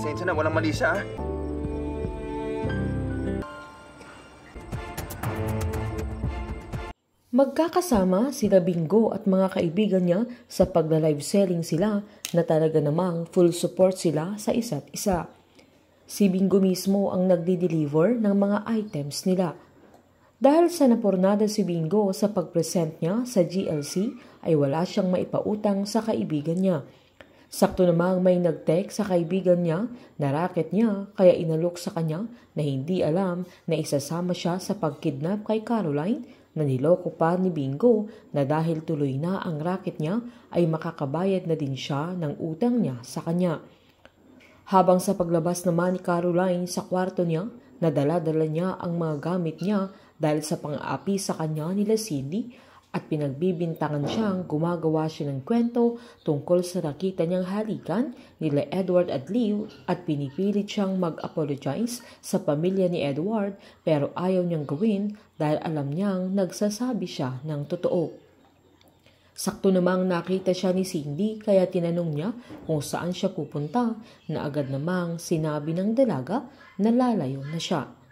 Pasensya na, walang mali siya. Magkakasama sila Bingo at mga kaibigan niya sa pagla-live selling sila na talaga namang full support sila sa isa't isa. Si Bingo mismo ang nagdi-deliver ng mga items nila. Dahil sa napornada si Bingo sa pag-present niya sa GLC ay wala siyang maipautang sa kaibigan niya. Sakto namang may nag-text sa kaibigan niya na racket niya kaya inalok sa kanya na hindi alam na isasama siya sa pagkidnap kay Caroline na niloko pa ni Bingo na dahil tuloy na ang racket niya ay makakabayad na din siya ng utang niya sa kanya. Habang sa paglabas naman ni Caroline sa kwarto niya, nadala-dala niya ang mga gamit niya dahil sa pang-aapi sa kanya nila Cindy at pinagbibintangan siyang gumagawa siya ng kwento tungkol sa nakita niyang halikan nila Edward at Liv at pinipilit siyang mag-apologize sa pamilya ni Edward pero ayaw niyang gawin dahil alam niyang nagsasabi siya ng totoo. Sakto namang nakita siya ni Cindy kaya tinanong niya kung saan siya pupunta na agad namang sinabi ng dalaga na lalayo na siya.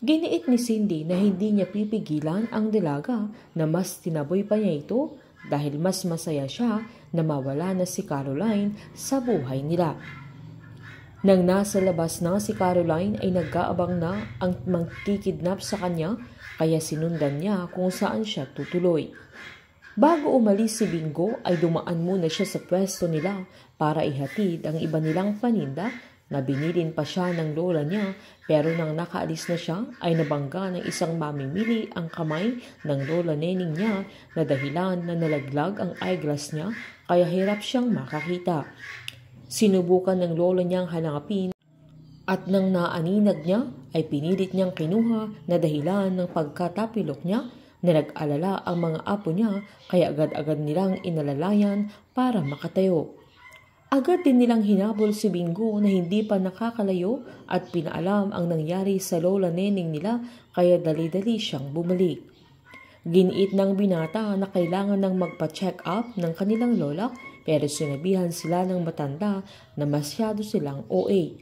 Giniit ni Cindy na hindi niya pipigilan ang dalaga na mas tinaboy pa niya ito dahil mas masaya siya na mawala na si Caroline sa buhay nila. Nang nasa labas na si Caroline ay nag-aabang na ang magkikidnap sa kanya kaya sinundan niya kung saan siya tutuloy. Bago umalis si Bingo ay dumaan muna siya sa pwesto nila para ihatid ang iba nilang paninda na binilin pa siya ng lola niya pero nang nakaalis na siya ay nabangga ng isang mamimili ang kamay ng lola nening niya na dahilan na nalaglag ang eyeglass niya kaya hirap siyang makakita. Sinubukan ng lola niyang hanapin at nang naaninag niya ay pinilit niyang kinuha na dahilan ng pagkatapilok niya na nag-alala ang mga apo niya kaya agad-agad nilang inalalayan para makatayo. Agad din nilang hinabol si Bingo na hindi pa nakakalayo at pinaalam ang nangyari sa lola nening nila kaya dali-dali siyang bumalik. Giniit ng binata na kailangan ng magpa-check up ng kanilang lola pero sinabihan sila ng matanda na masyado silang OA.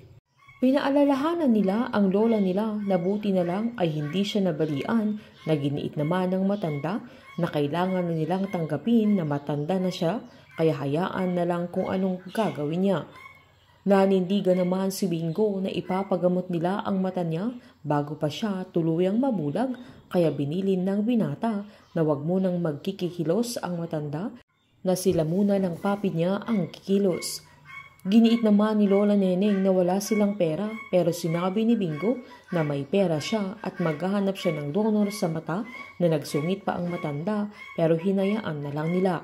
Pinaalalahanan nila ang lola nila na buti na lang ay hindi siya nabalian na giniit naman ng matanda na kailangan na nilang tanggapin na matanda na siya kaya hayaan na lang kung anong gagawin niya. Nanindigan naman si Bingo na ipapagamot nila ang mata niya bago pa siya tuluyang mabulag kaya binilin ng binata na wag munang magkikikilos ang matanda na sila muna ng papi niya ang kikilos. Giniit naman ni Lola Neneng na wala silang pera pero sinabi ni Bingo na may pera siya at maghahanap siya ng donor sa mata na nagsungit pa ang matanda pero hinayaan na lang nila.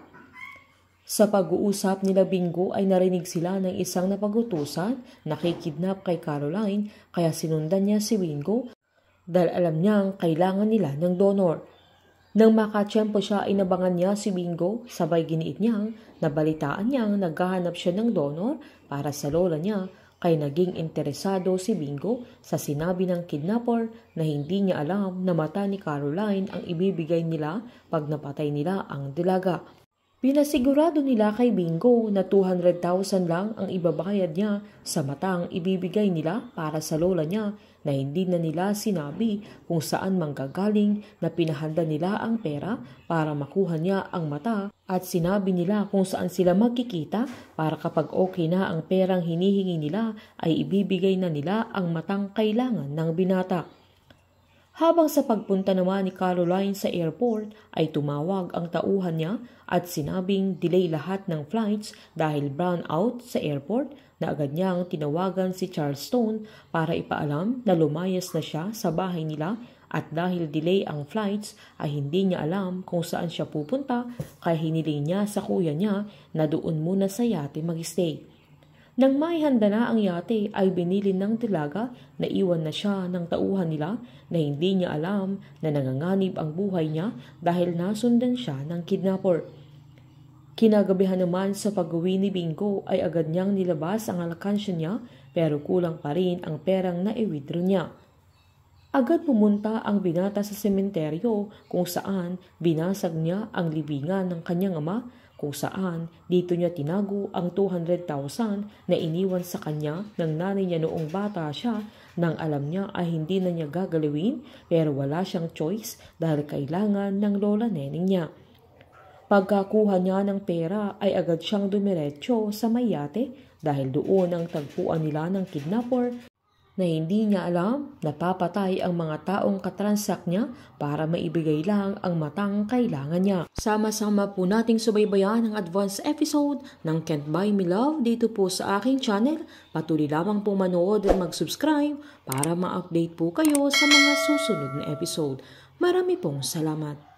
Sa pag-uusap nila Bingo ay narinig sila ng isang napagutusan na kikidnap kay Caroline kaya sinundan niya si Bingo dahil alam niyang kailangan nila ng donor. Nang makatsyempo siya ay nabangan niya si Bingo sabay giniit niyang nabalitaan niyang naghahanap siya ng donor para sa lola niya kaya naging interesado si Bingo sa sinabi ng kidnapper na hindi niya alam na mata ni Caroline ang ibibigay nila pag napatay nila ang dalaga. Pinasigurado nila kay Bingo na 200,000 lang ang ibabayad niya sa matang ibibigay nila para sa lola niya na hindi na nila sinabi kung saan manggagaling na pinahanda nila ang pera para makuha niya ang mata at sinabi nila kung saan sila magkikita para kapag okay na ang perang hinihingi nila ay ibibigay na nila ang matang kailangan ng binata. Habang sa pagpunta naman ni Caroline sa airport ay tumawag ang tauhan niya at sinabing delay lahat ng flights dahil brown out sa airport na agad niyang tinawagan si Charleston para ipaalam na lumayas na siya sa bahay nila at dahil delay ang flights ay hindi niya alam kung saan siya pupunta kaya hiniling niya sa kuya niya na doon muna sa yate mag-stay. Nang may handa na ang yate ay binilin ng dalaga na iwan na siya ng tauhan nila na hindi niya alam na nanganganib ang buhay niya dahil nasundan siya ng kidnapper. Kinagabihan naman sa pag-uwi ni Bingo ay agad niyang nilabas ang alkansya niya pero kulang pa rin ang perang na-withdraw niya. Agad pumunta ang binata sa sementeryo kung saan binasag niya ang libingan ng kanyang ama kung saan dito niya tinago ang 200,000 na iniwan sa kanya ng nanay niya noong bata siya nang alam niya ay hindi na niya gagalawin pero wala siyang choice dahil kailangan ng lola neneng niya. Pagkakuha niya ng pera ay agad siyang dumiretso sa may yate dahil doon ang tagpuan nila ng kidnapper na hindi niya alam na papatay ang mga taong katransak niya para maibigay lang ang matang kailangan niya. Sama-sama po nating subaybayan ang advance episode ng Can't Buy Me Love dito po sa aking channel. Patuloy lamang po manood at mag-subscribe para ma-update po kayo sa mga susunod na episode. Marami pong salamat.